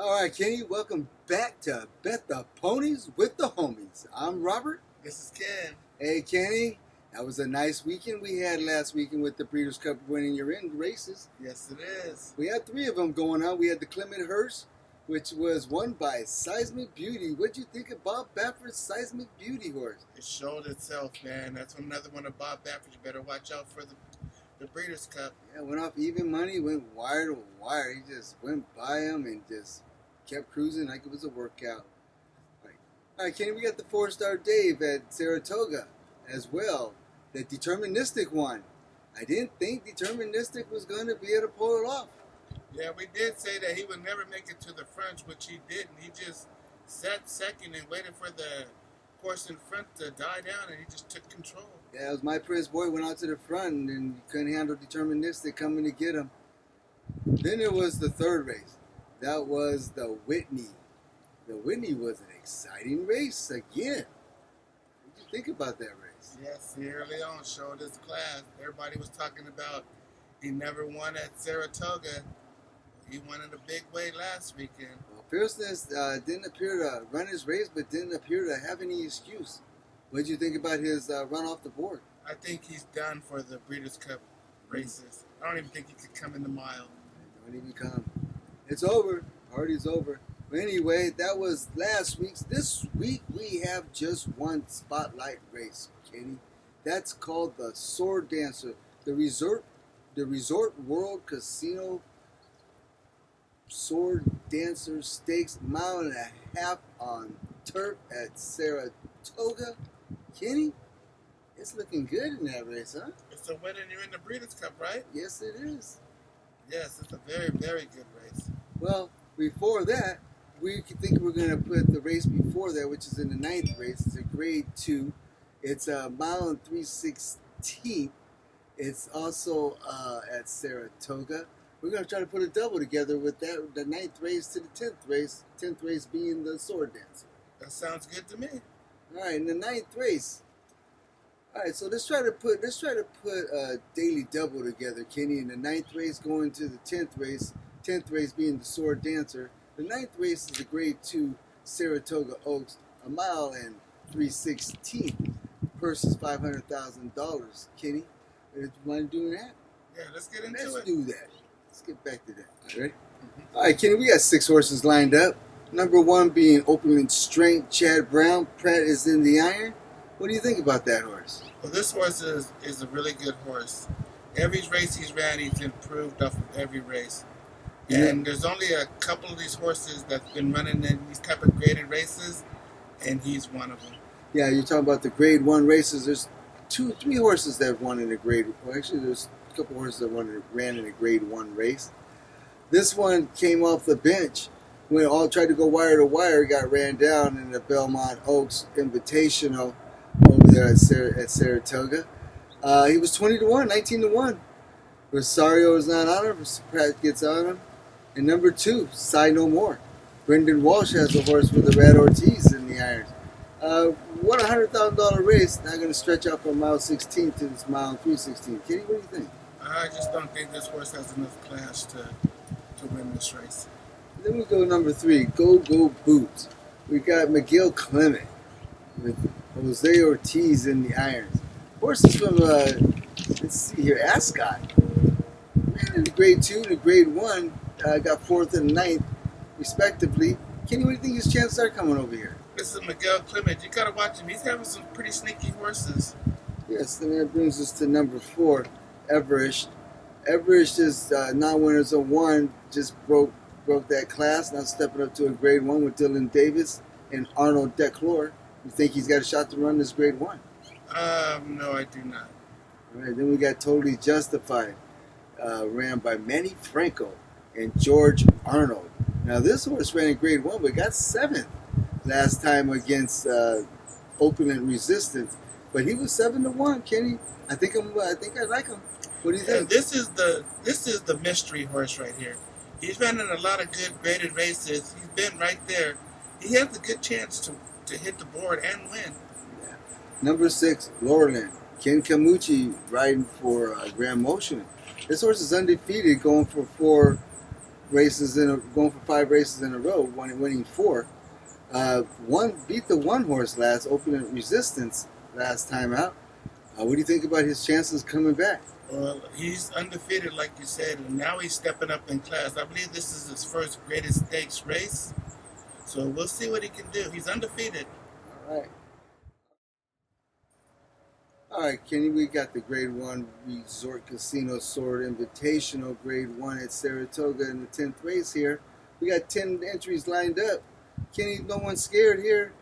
All right, Kenny, welcome back to Bet the Ponies with the Homies. I'm Robert. This is Ken. Hey, Kenny, that was a nice weekend we had last weekend with the Breeders' Cup winning your end races. Yes, it is. We had three of them going on. We had the Clement Hearse, which was won by Seismic Beauty. What'd you think of Bob Baffert's Seismic Beauty horse? It showed itself, man. That's another one of Bob Baffert. You better watch out for the Breeders' Cup. Yeah, went off even money, went wire to wire. He just went by him and just kept cruising like it was a workout. All right, Kenny, we got the 4-star Dave at Saratoga as well. The Deterministic one. I didn't think Deterministic was going to be able to pull it off. Yeah, we did say that he would never make it to the front, which he didn't. He just sat second and waited for the horse in front to die down, and he just took control. Yeah, it was my Prince boy went out to the front and couldn't handle Deterministic coming to get him. Then there was the third race. That was the Whitney. The Whitney was an exciting race again. What did you think about that race? Yes, Sierra Leone showed his class. Everybody was talking about he never won at Saratoga. He won in a big way last weekend. Well, Fierceness didn't appear to run his race, but didn't appear to have any excuse. What did you think about his run off the board? I think he's done for the Breeders' Cup races. I don't even think he could come in the mile. Don't even come. It's over. Party's over. But anyway, that was last week's. This week we have just one spotlight race, Kenny. That's called the Sword Dancer. The Resort World Casino Sword Dancer Stakes, 1.5 on turf at Saratoga. Kenny, it's looking good in that race, huh? It's a win and you're in the Breeders' Cup, right? Yes, it is. Yes, it's a very, very good race. Well, before that, we think we're going to put the race before that, which is in the 9th race. It's a grade 2. It's a mile and 3/16. It's also at Saratoga. We're going to try to put a double together with that, the 9th race to the 10th race. 10th race being the Sword Dancer. That sounds good to me. All right, in the 9th race. All right, so let's try to put a daily double together, Kenny. In the 9th race going to the 10th race. 10th race being the Sword Dancer. The 9th race is a grade 2 Saratoga Oaks, a mile and 3/16 versus $500,000. Kenny, you want to do that? Yeah, let's get into Let's it. do that. Let's get back to that. All right, ready? All right, Kenny, we got 6 horses lined up. Number 1 being Open Strength, Chad Brown. Pratt is in the iron. What do you think about that horse? Well, this horse is a really good horse. Every race he's ran, he's improved off of every race. And there's only a couple of these horses that's been running in these type of graded races, and he's one of them. Yeah, you're talking about the grade 1 races. There's 3 horses that have won in a grade. Well, actually, there's a couple horses that ran in a grade 1 race. This one came off the bench when all tried to go wire to wire. Got ran down in the Belmont Oaks Invitational over there at Saratoga. He was 20-1, 19-1. Rosario is not on him. Pratt gets on him. And number 2, Sigh No More. Brendan Walsh has a horse with the Red Ortiz in the irons. What $100,000 race, not going to stretch out from mile 16 to this mile 3/16. Kenny, what do you think? I just don't think this horse has enough class to win this race. Then we go number 3, Go Go Boots. We got Miguel Clement with Jose Ortiz in the irons. Horses from, let's see here, Ascot. Ran in the grade 2 and the grade 1. Got 4th and 9th, respectively. Kenny, what do you think his chances are coming over here? This is Miguel Clement. You got to watch him. He's having some pretty sneaky horses. Yes, then that brings us to number 4, Everest. Everest is non-winners of 1, just broke that class, now stepping up to a grade 1 with Dylan Davis and Arnold Declore. You think he's got a shot to run this grade 1? No, I do not. All right, then we got Totally Justified, ran by Manny Franco and George Arnold. Now this horse ran in grade 1, but got 7th last time against Oakland Resistance. But he was 7-1, Kenny. I think I like him. What do you think? This is the mystery horse right here. He's running a lot of good graded races. He's been right there. He has a good chance to hit the board and win. Yeah. Number 6, Lorland. Ken Camucci riding for Grand Motion. This horse is undefeated, going for races going for 5 races in a row, winning 4. One beat the one horse last, opening Resistance last time out. What do you think about his chances coming back? Well, he's undefeated, like you said, and now he's stepping up in class. I believe this is his first greatest stakes race, so we'll see what he can do. He's undefeated. All right. All right, Kenny, we got the Grade 1 Resort Casino Sword Invitational Grade 1 at Saratoga in the 10th race here. We got 10 entries lined up. Kenny, no one's scared here.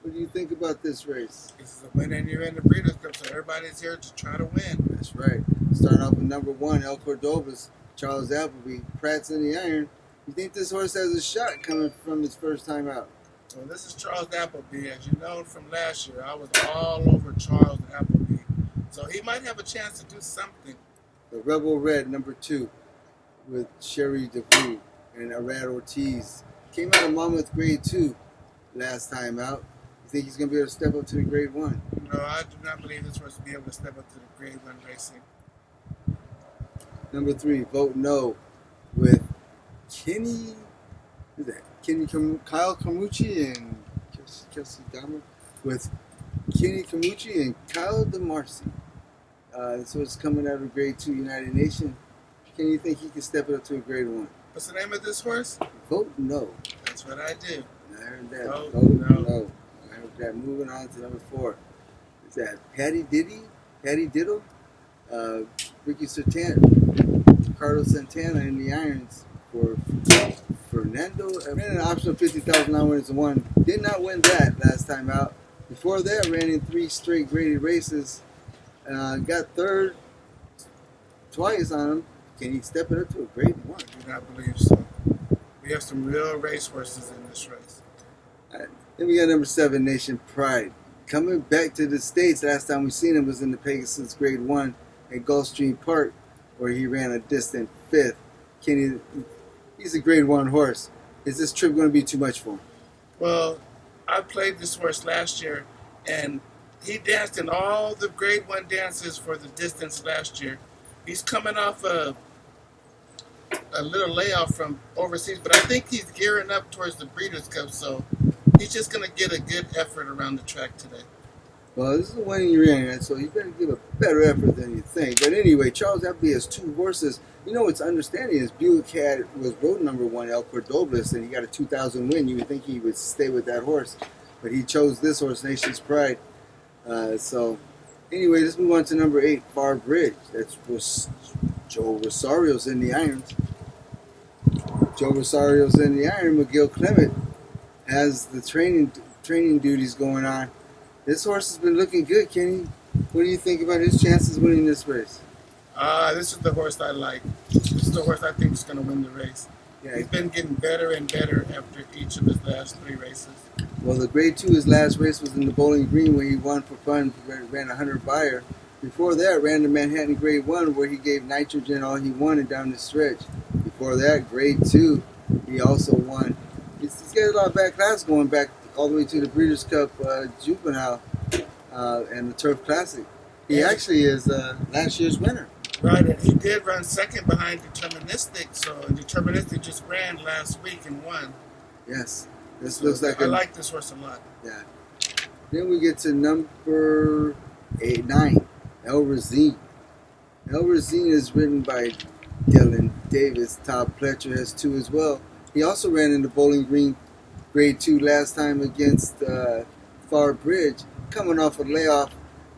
What do you think about this race? This is a win and you're in the Breeders' Cup, so everybody's here to try to win. That's right. Starting off with number 1, El Cordobas, Charles Appleby, Pratt's in the iron. You think this horse has a shot coming from his first time out? Well, this is Charles Appleby. As you know from last year, I was all over Charles Appleby. So he might have a chance to do something. The Rebel Red, number 2, with Sherry DeVue and Arad Ortiz. Came out of Monmouth Grade 2 last time out. You think he's going to be able to step up to the Grade 1? No, I do not believe this horse will be able to step up to the Grade 1 racing. Number 3, Vote No, with Kenny, who's that? Kyle Camucci and Kelsey Dahmer, with Kenny Camucci and Kyle DeMarcy. This horse coming out of Grade 2 United Nation. Can you think he can step it up to a Grade 1? What's the name of this horse? Vote No. That's what I do. I heard that. Vote No. No. I heard that. Moving on to number 4. Is that Patty Diddle? Ricky Sertan, Carlos Santana in the irons for Fernando. Ran an optional $50,000 winners and won. Did not win that last time out. Before that, ran in 3 straight graded races. Got third twice on him. Can he step it up to a Grade 1? I do not believe so. We have some real racehorses in this race. Right. Then we got number 7, Nation Pride. Coming back to the States, last time we seen him was in the Pegasus Grade 1 at Gulfstream Park, where he ran a distant 5th. He's a Grade 1 horse. Is this trip going to be too much for him? Well, I played this horse last year, and he danced in all the Grade 1 dances for the distance last year. He's coming off a little layoff from overseas, but I think he's gearing up towards the Breeders' Cup, so he's just going to get a good effort around the track today. Well, this is a winning ring, so you better give a better effort than you think. But anyway, Charles Appleby has 2 horses. You know what's understanding is Buick was road number 1, El Cordobas, and he got a 2,000 win. You would think he would stay with that horse, but he chose this horse, Nation's Pride. So anyway, let's move on to number 8, Far Bridge. That's Joe Rosario's in the irons. Joe Rosario's in the iron. McGill Clement has the training duties going on. This horse has been looking good, Kenny. What do you think about his chances winning this race? This is the horse I like. This is the horse I think is going to win the race. Yeah. He's been getting better and better after each of his last 3 races. Well, the Grade 2, his last race was in the Bowling Green, where he won for fun, ran 100 buyer. Before that, ran the Manhattan Grade 1, where he gave Nitrogen all he wanted down the stretch. Before that, Grade 2, he also won. He's got a lot of back class going back all the way to the Breeders' Cup Juvenile and the Turf Classic. He actually is last year's winner. Right, and he did run second behind Deterministic, so Deterministic just ran last week and won. Yes. This looks like I like this horse a lot. Yeah. Then we get to number 9, El Razine. El Razine is ridden by Dylan Davis. Todd Pletcher has 2 as well. He also ran in the Bowling Green Grade 2 last time against Far Bridge, coming off a layoff.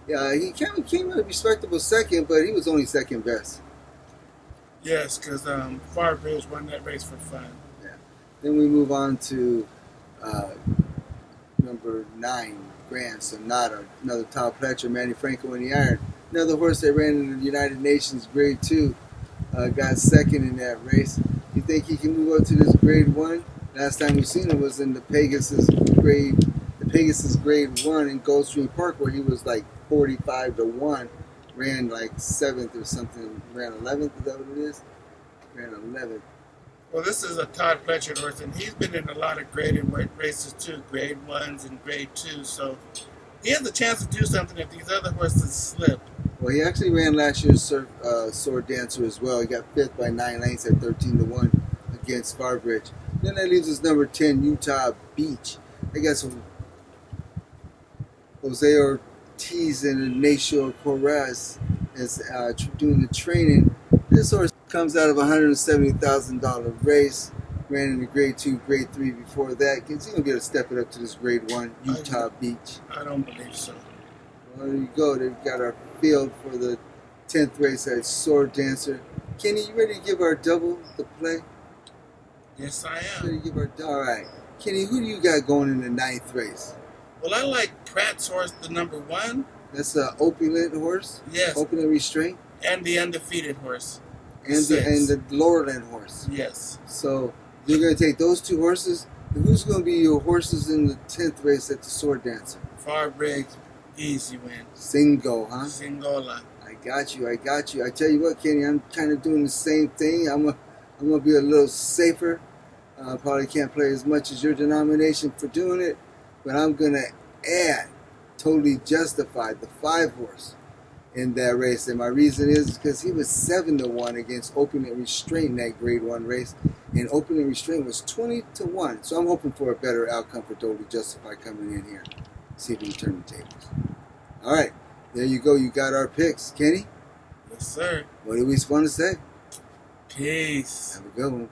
He came a respectable second, but he was only second best. Yes, because Far Bridge won that race for fun. Yeah. Then we move on to number 9, Grand Sonata. Another Todd Pletcher, Manny Franco in the iron. Another horse that ran in the United Nations Grade 2. Got second in that race. You think he can move up to this Grade 1? Last time we seen him was in the Pegasus Grade 1 in Gulfstream Park, where he was like 45-1. Ran like 7th or something. Ran 11th, is that what it is? Ran 11th. Well, this is a Todd Pletcher horse, and he's been in a lot of graded races too, Grade 1s and Grade 2s, so he has a chance to do something if these other horses slip. Well, he actually ran last year's Sword Dancer as well. He got 5th by 9 lengths at 13-1. against Farbridge. Then that leaves us number 10, Utah Beach. I got some Jose Ortiz and Ignacio Correz is doing the training. This horse comes out of a $170,000 race. Ran in the grade 2, grade 3 before that. He's going to be able to step it up to this grade 1, Utah Beach. I don't believe so. Well, there you go. They've got our field for the 10th race at Sword Dancer. Kenny, you ready to give our double the play? Yes, I Ready am. to give our all right. Kenny, who do you got going in the 9th race? Well, I like Pratt's horse, the number 1. That's an opulent horse? Yes. Opulent restraint? And the undefeated horse. And Six. the Lowerland horse. Yes. So you're going to take those 2 horses. And who's going to be your horses in the 10th race at the Sword Dancer? Farbridge, easy win. Singo, huh? Singola. I got you. I tell you what, Kenny, I'm kind of doing the same thing. I'm gonna be a little safer. Probably can't play as much as your denomination for doing it, but I'm gonna add Totally Justified, the 5 horse, in that race. And my reason is because he was 7-1 against Open and Restraint in that grade 1 race, and Open and Restraint was 20-1. So I'm hoping for a better outcome for Totally Justified coming in here. See if we can turn the tables. All right, there you go. You got our picks, Kenny. Yes, sir. What do we want to say? Peace. Have a good one.